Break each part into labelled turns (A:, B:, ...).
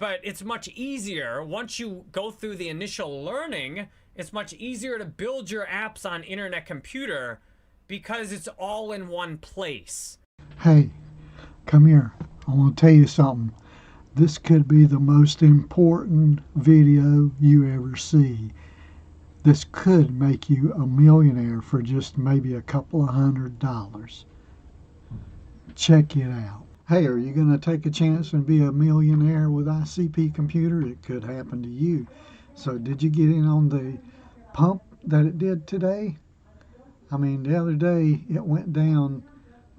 A: but it's much easier once you go through the initial learning. It's much easier to build your apps on Internet Computer because it's all in one place.
B: Hey, come here. I want to tell you something. This could be the most important video you ever see. This could make you a millionaire for just maybe a couple of $100. Check it out. Hey, are you going to take a chance and be a millionaire with ICP Computer? It could happen to you. So did you get in on the pump that it did today? I mean, the other day it went down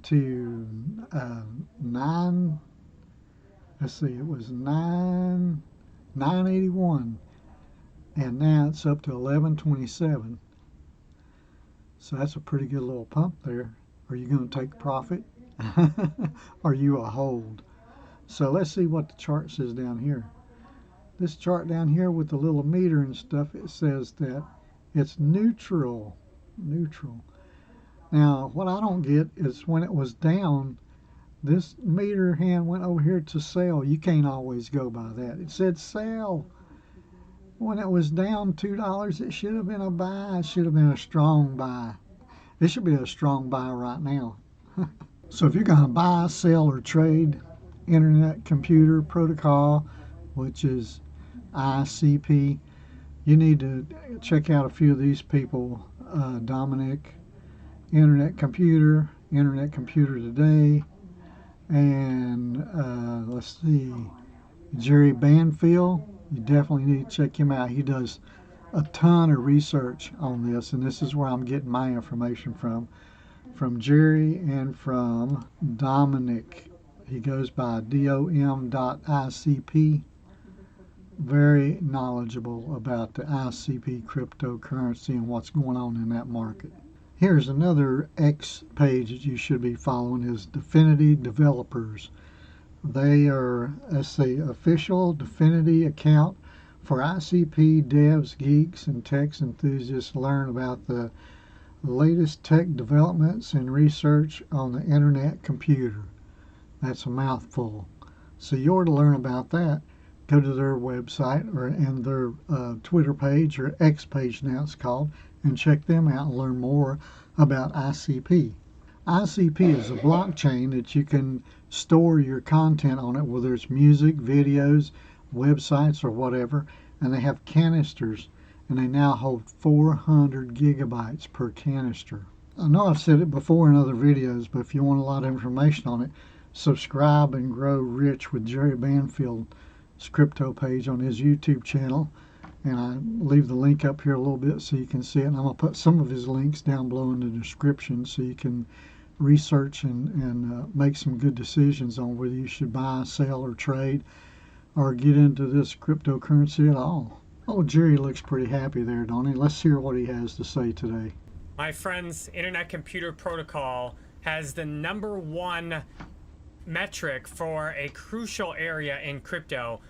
B: to 9, let's see, it was 981, and now it's up to 1127. So that's a pretty good little pump there. Are you going to take profit? Are you a hold? So let's see what the chart says down here. This chart down here with the little meter and stuff, it says that it's neutral. Now, what I don't get is when it was down, this meter hand went over here to sell. You can't always go by that. It said sell. When it was down $2, it should have been a buy. It should have been a strong buy. It should be a strong buy right now. So if you're going to buy, sell, or trade Internet Computer Protocol, which is ICP, you need to check out a few of these people. Dominic, Internet Computer Today, and let's see, Jerry Banfield. You definitely need to check him out. He does a ton of research on this, and this is where I'm getting my information from Jerry and from Dominic. He goes by dom.icp. Very knowledgeable about the ICP cryptocurrency and what's going on in that market. Here's another X page that you should be following, is DFINITY Developers. They are, let's see, official DFINITY account for ICP devs, geeks, and tech enthusiasts. Learn about the latest tech developments and research on the Internet Computer. That's a mouthful. So you ought to learn about that. Go to their website and their Twitter page, or X page now it's called, and check them out and learn more about ICP. ICP is a blockchain that you can store your content on it, whether it's music, videos, websites, or whatever, and they have canisters, and they now hold 400 gigabytes per canister. I know I've said it before in other videos, but if you want a lot of information on it, subscribe and grow rich with Jerry Banfield's crypto page on his YouTube channel, and I leave the link up here a little bit so you can see it, and I'm going to put some of his links down below in the description so you can research and make some good decisions on whether you should buy, sell, or trade, or get into this cryptocurrency at all. Oh, Jerry looks pretty happy there, don't he? Let's hear what he has to say today.
A: My friends, Internet Computer Protocol has the #1 metric for a crucial area in crypto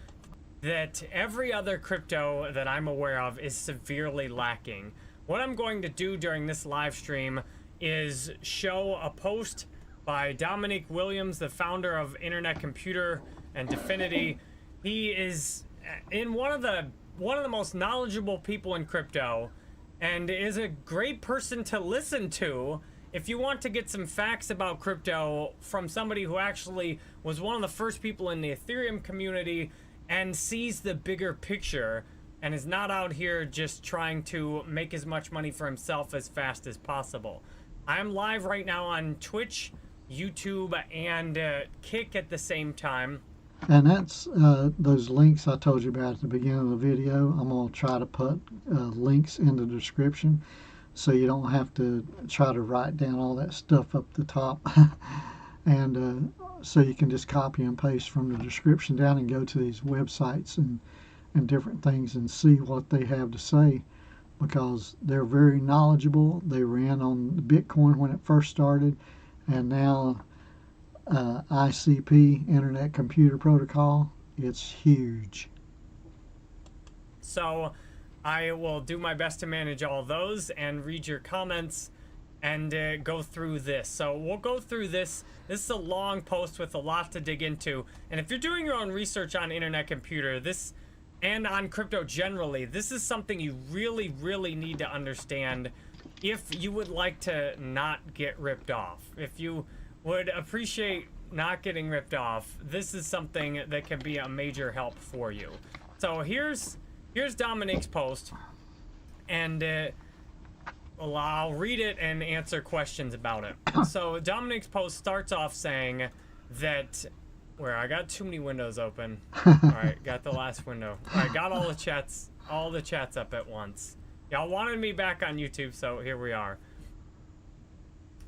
A: that every other crypto that I'm aware of is severely lacking. What I'm going to do during this live stream is show a post by Dominic Williams, the founder of Internet Computer and DFINITY. He is one of the most knowledgeable people in crypto, and is a great person to listen to if you want to get some facts about crypto from somebody who actually was one of the first people in the Ethereum community and sees the bigger picture and is not out here just trying to make as much money for himself as fast as possible. I'm live right now on Twitch, YouTube, and Kick at the same time.
B: And that's those links I told you about at the beginning of the video. I'm going to try to put links in the description so you don't have to try to write down all that stuff up the top. And so you can just copy and paste from the description down and go to these websites and different things and see what they have to say, because they're very knowledgeable. They ran on Bitcoin when it first started, and now ICP, Internet Computer Protocol, it's huge.
A: So I will do my best to manage all those and read your comments and go through this. So we'll go through this. This is a long post with a lot to dig into. And if you're doing your own research on Internet Computer, this and on crypto generally, this is something you really, really need to understand if you would like to not get ripped off. If you would appreciate not getting ripped off, this is something that can be a major help for you. So here's Dominic's post, and well, I'll read it and answer questions about it. So Dominic's post starts off saying that, where I got too many windows open. All right, got the last window. All right, got all the chats up at once. Y'all wanted me back on YouTube, so here we are.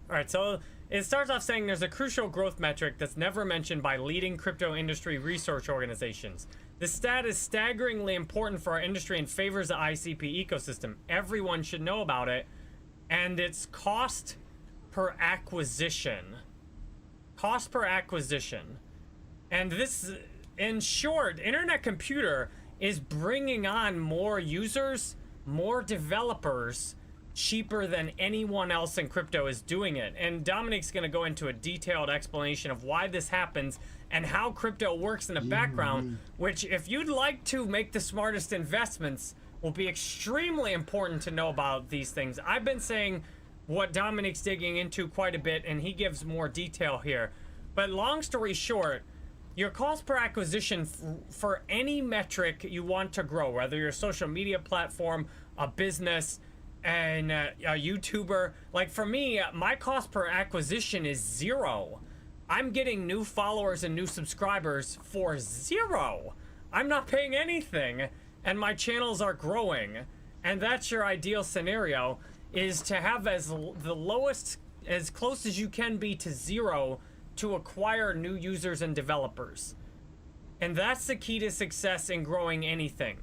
A: All right, so it starts off saying there's a crucial growth metric that's never mentioned by leading crypto industry research organizations. This stat is staggeringly important for our industry and favors the ICP ecosystem. Everyone should know about it, and it's cost per acquisition. Cost per acquisition. And this, in short, Internet Computer is bringing on more users, more developers, cheaper than anyone else in crypto is doing it. And Dominic's going to go into a detailed explanation of why this happens and how crypto works in the background, which, if you'd like to make the smartest investments, will be extremely important to know about these things. I've been saying what Dominic's digging into quite a bit, and he gives more detail here. But long story short, your cost per acquisition for any metric you want to grow, whether you're a social media platform, a business, and a YouTuber, like for me, my cost per acquisition is 0. I'm getting new followers and new subscribers for 0. I'm not paying anything, and my channels are growing. And that's your ideal scenario, is to have the lowest, as close as you can be to 0, to acquire new users and developers. And that's the key to success in growing anything.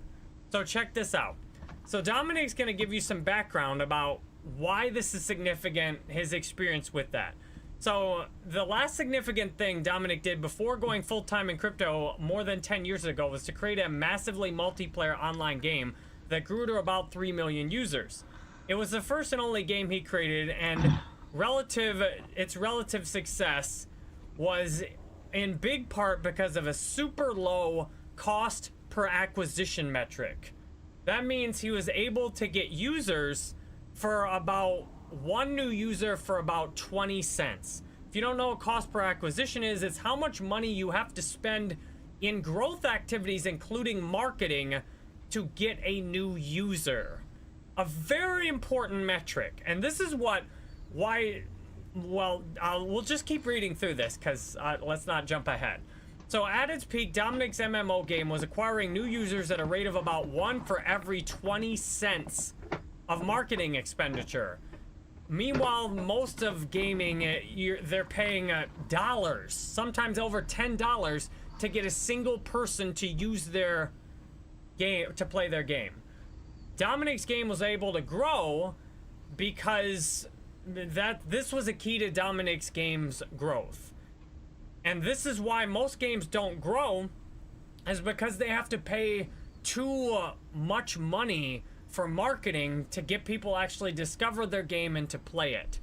A: So check this out. So Dominic's going to give you some background about why this is significant, his experience with that. So the last significant thing Dominic did before going full-time in crypto more than 10 years ago was to create a massively multiplayer online game that grew to about 3 million users. It was the first and only game he created, and its relative success was in big part because of a super low cost per acquisition metric. That means he was able to get users for about one new user for about 20 cents. If you don't know what cost per acquisition is, it's how much money you have to spend in growth activities, including marketing, to get a new user. A very important metric. And this is we'll just keep reading through this, because let's not jump ahead. So at its peak, Dominic's MMO game was acquiring new users at a rate of about 1 for every 20 cents of marketing expenditure. Meanwhile, most of gaming, they're paying dollars, sometimes over $10, to get a single person to use their game, to play their game. Dominic's game was able to grow because this was a key to Dominic's game's growth. And this is why most games don't grow, is because they have to pay too much money for marketing to get people actually discover their game and to play it.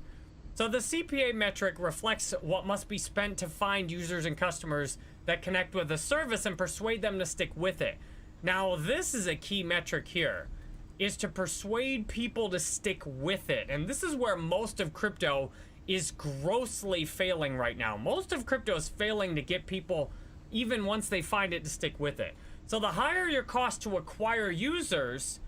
A: So the CPA metric reflects what must be spent to find users and customers that connect with the service and persuade them to stick with it. Now, this is a key metric here, is to persuade people to stick with it. And this is where most of crypto is grossly failing right now. Most of crypto is failing to get people, even once they find it, to stick with it. So the higher your cost to acquire users,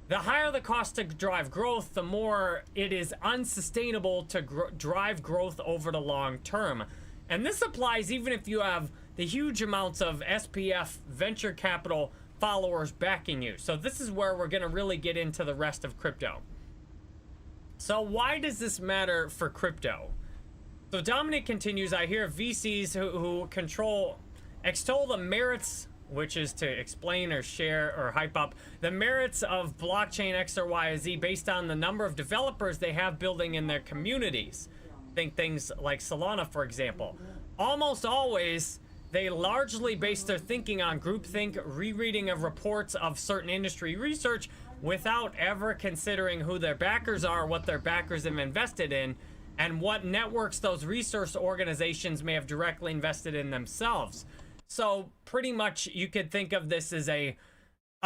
A: the higher the cost to drive growth, the more it is unsustainable to drive growth over the long term. And this applies even if you have the huge amounts of SPF venture capital followers backing you. So this is where we're going to really get into the rest of crypto. So why does this matter for crypto? So Dominic continues, I hear VCs who extol the merits, which is to explain or share or hype up the merits of blockchain X or Y or Z based on the number of developers they have building in their communities. Think things like Solana, for example. Almost always, they largely base their thinking on groupthink, rereading of reports of certain industry research, without ever considering who their backers are, what their backers have invested in, and what networks those resource organizations may have directly invested in themselves. So pretty much you could think of this as a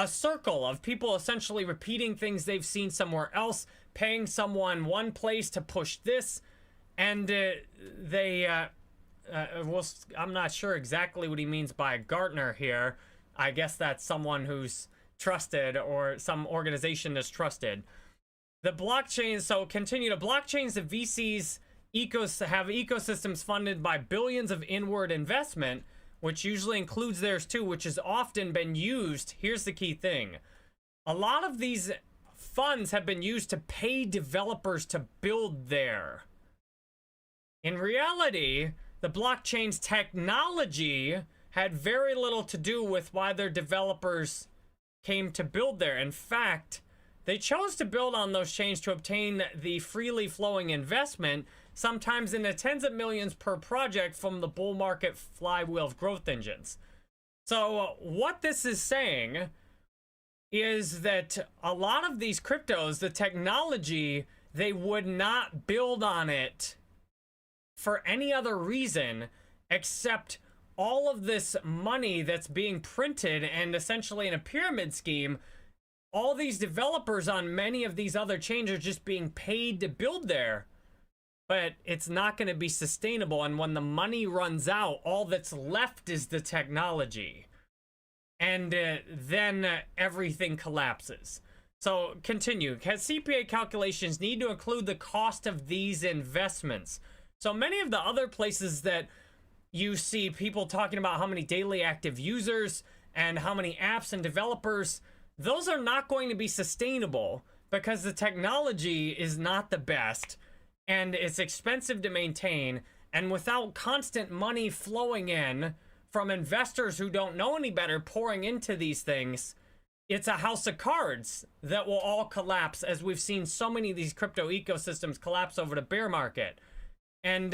A: circle of people essentially repeating things they've seen somewhere else, paying someone one place to push this, and I'm not sure exactly what he means by Gartner here. I guess that's someone who's trusted, or some organization that's trusted. The blockchain, so continue. The blockchains of VCs have ecosystems funded by billions of inward investment, which usually includes theirs too, which has often been used. Here's the key thing. A lot of these funds have been used to pay developers to build there. In reality, the blockchain's technology had very little to do with why their developers came to build there. In fact, they chose to build on those chains to obtain the freely flowing investment, sometimes in the tens of millions per project, from the bull market flywheel of growth engines. So what this is saying is that a lot of these cryptos, the technology, they would not build on it for any other reason except all of this money that's being printed, and essentially in a pyramid scheme, all these developers on many of these other chains are just being paid to build there. But it's not going to be sustainable, and when the money runs out, all that's left is the technology. And then everything collapses. So continue. CPA calculations need to include the cost of these investments. So many of the other places that you see people talking about how many daily active users and how many apps and developers, those are not going to be sustainable because the technology is not the best and it's expensive to maintain, and without constant money flowing in from investors who don't know any better pouring into these things, it's a house of cards that will all collapse, as we've seen so many of these crypto ecosystems collapse over the bear market. And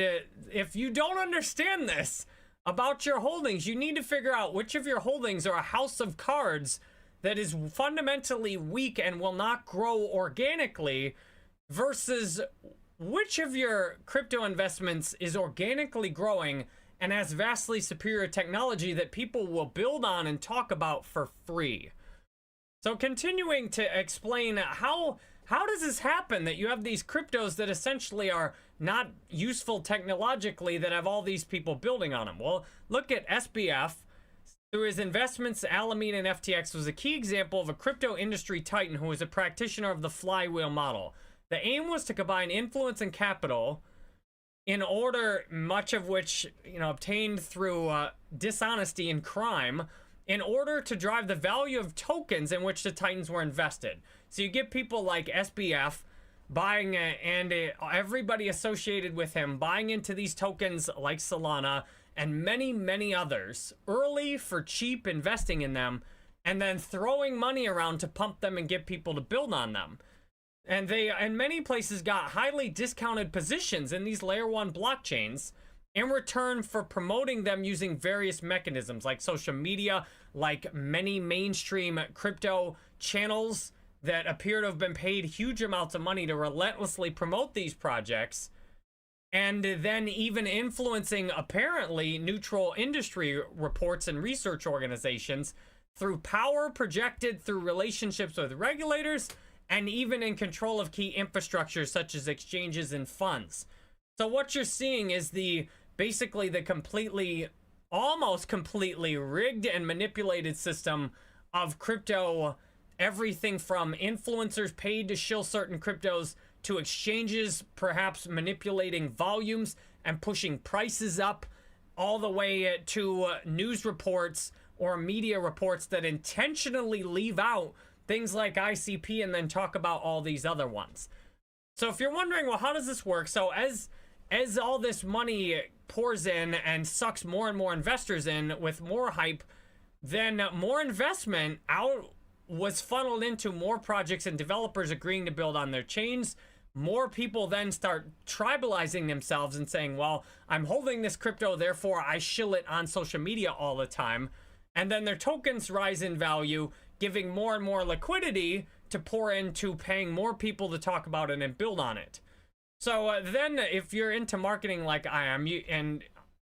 A: if you don't understand this about your holdings, you need to figure out which of your holdings are a house of cards that is fundamentally weak and will not grow organically, versus which of your crypto investments is organically growing and has vastly superior technology that people will build on and talk about for free. So continuing to explain how does this happen that you have these cryptos that essentially are not useful technologically that have all these people building on them? Well, look at SBF. Through his investments, Alameda and FTX was a key example of a crypto industry titan who was a practitioner of the flywheel model. The aim was to combine influence and capital in order, much of which, obtained through dishonesty and crime, in order to drive the value of tokens in which the titans were invested. So you get people like SBF buying, and everybody associated with him buying into these tokens like Solana and many, many others early for cheap, investing in them, and then throwing money around to pump them and get people to build on them. And they, in many places, got highly discounted positions in these layer 1 blockchains in return for promoting them using various mechanisms like social media, like many mainstream crypto channels that appear to have been paid huge amounts of money to relentlessly promote these projects, and then even influencing apparently neutral industry reports and research organizations through power projected through relationships with regulators, and even in control of key infrastructures such as exchanges and funds. So what you're seeing is basically the almost completely rigged and manipulated system of crypto, everything from influencers paid to shill certain cryptos to exchanges perhaps manipulating volumes and pushing prices up, all the way to news reports or media reports that intentionally leave out things like ICP and then talk about all these other ones. So if you're wondering, well, how does this work? So as all this money pours in and sucks more and more investors in with more hype, then more investment was funneled into more projects and developers agreeing to build on their chains. More people then start tribalizing themselves and saying, well, I'm holding this crypto, therefore I shill it on social media all the time. And then their tokens rise in value, giving more and more liquidity to to pour into paying more people to talk about it and build on it. So then if you're into marketing like I am,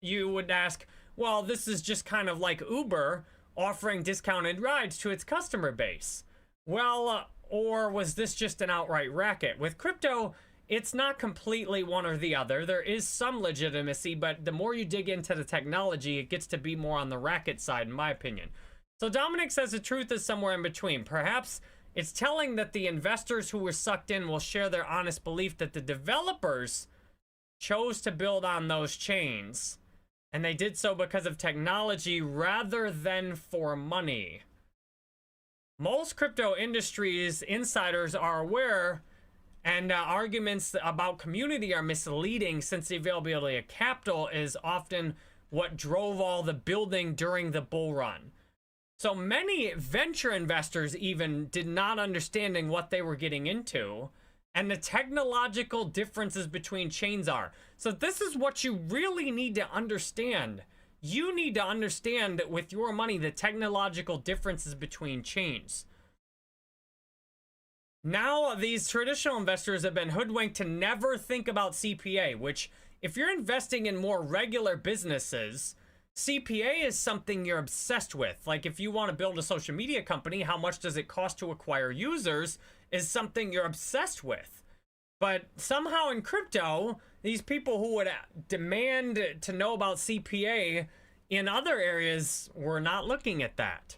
A: you would ask, well, this is just kind of like Uber offering discounted rides to its customer base. Well, or was this just an outright racket? With crypto, it's not completely one or the other. There is some legitimacy, but the more you dig into the technology, it gets to be more on the racket side, in my opinion. So Dominic says the truth is somewhere in between. Perhaps it's telling that the investors who were sucked in will share their honest belief that the developers chose to build on those chains, and they did so because of technology rather than for money. Most crypto industries insiders are aware, and arguments about community are misleading, since the availability of capital is often what drove all the building during the bull run. So many venture investors even did not understanding what they were getting into and the technological differences between chains are. So this is what you really need to understand. You need to understand that with your money, the technological differences between chains. Now, these traditional investors have been hoodwinked to never think about CPA, which if you're investing in more regular businesses, CPA is something you're obsessed with. Like if you want to build a social media company, how much does it cost to acquire users is something you're obsessed with. But somehow in crypto, these people who would demand to know about CPA in other areas were not looking at that.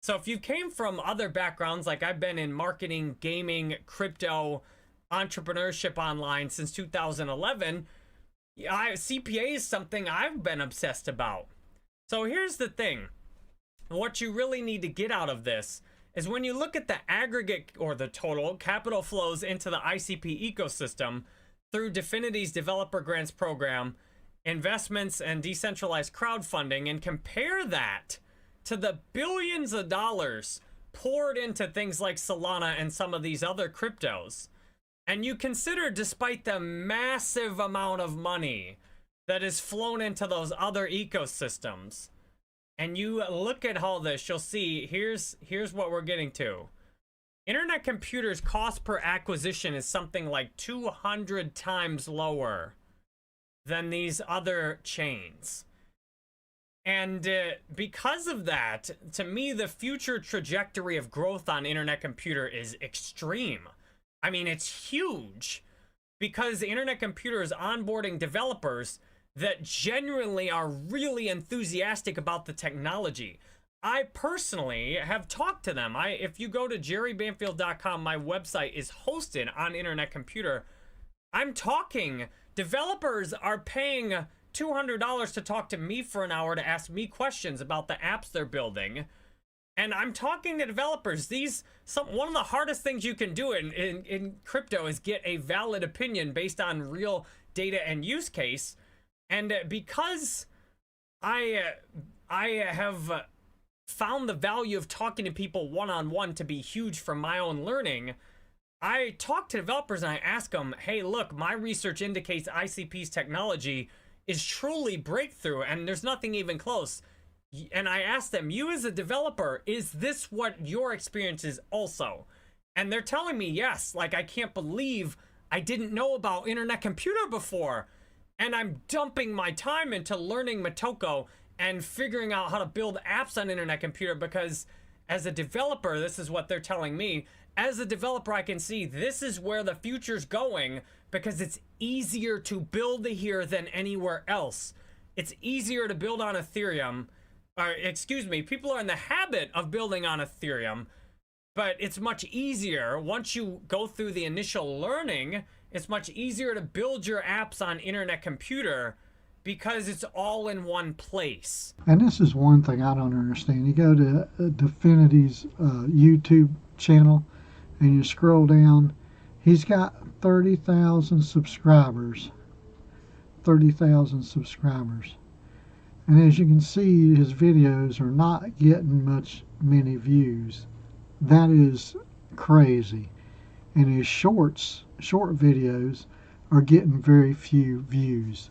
A: So if you came from other backgrounds, like I've been in marketing, gaming, crypto, entrepreneurship online since 2011, CPA is something I've been obsessed about. So here's the thing. What you really need to get out of this is when you look at the aggregate or the total capital flows into the ICP ecosystem through DFINITY's developer grants program, investments, and decentralized crowdfunding, and compare that to the billions of dollars poured into things like Solana and some of these other cryptos, and you consider, despite the massive amount of money that is flown into those other ecosystems, and you look at all this, you'll see here's what we're getting to. Internet Computer's cost per acquisition is something like 200 times lower than these other chains. And because of that, to me, the future trajectory of growth on Internet Computer is extreme. I mean, it's huge, because Internet Computer is onboarding developers that genuinely are really enthusiastic about the technology. I personally have talked to them. If you go to jerrybanfield.com, my website is hosted on Internet Computer. I'm talking. Developers are paying $200 to talk to me for an hour to ask me questions about the apps they're building. And I'm talking to developers. One of the hardest things you can do in crypto is get a valid opinion based on real data and use case. And because I have found the value of talking to people one-on-one to be huge for my own learning, I talk to developers and I ask them, hey, look, my research indicates ICP's technology is truly breakthrough and there's nothing even close. And I ask them, you as a developer, is this what your experience is also? And they're telling me yes. Like, I can't believe I didn't know about Internet Computer before. And I'm dumping my time into learning Motoko and figuring out how to build apps on Internet Computer, because as a developer, this is what they're telling me. As a developer, I can see this is where the future's going, because it's easier to build here than anywhere else. It's easier to build on Ethereum. People are in the habit of building on Ethereum, but it's much easier once you go through the initial learning. It's much easier to build your apps on Internet Computer because it's all in one place.
B: And this is one thing I don't understand. You go to DFINITY's YouTube channel and you scroll down. He's got 30,000 subscribers. 30,000 subscribers. And as you can see, his videos are not getting many views. That is crazy. And his short videos are getting very few views.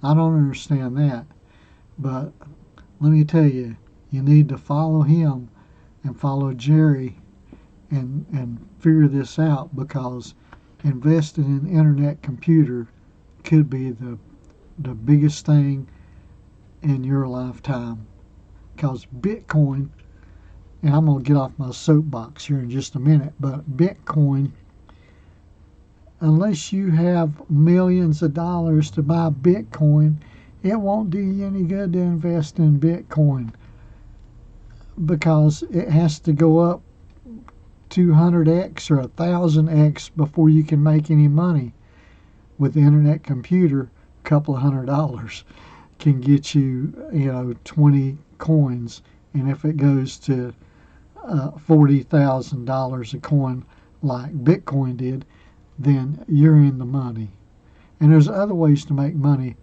B: I don't understand that. But let me tell you, you need to follow him and follow Jerry and figure this out, because investing in Internet Computer could be the biggest thing in your lifetime. Because Bitcoin, and I'm going to get off my soapbox here in just a minute, but Bitcoin, unless you have millions of dollars to buy Bitcoin, it won't do you any good to invest in Bitcoin, because it has to go up 200x or 1000x before you can make any money. With the Internet Computer, a couple of $100 can get you, 20 coins, and if it goes to $40,000 a coin like Bitcoin did, then you're in the money. And there's other ways to make money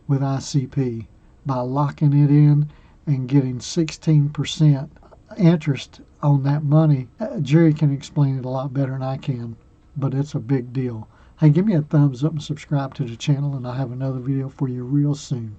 B: with ICP by locking it in and getting 16% interest on that money. Jerry can explain it a lot better than I can, but it's a big deal. Hey, give me a thumbs up and subscribe to the channel, and I'll have another video for you real soon.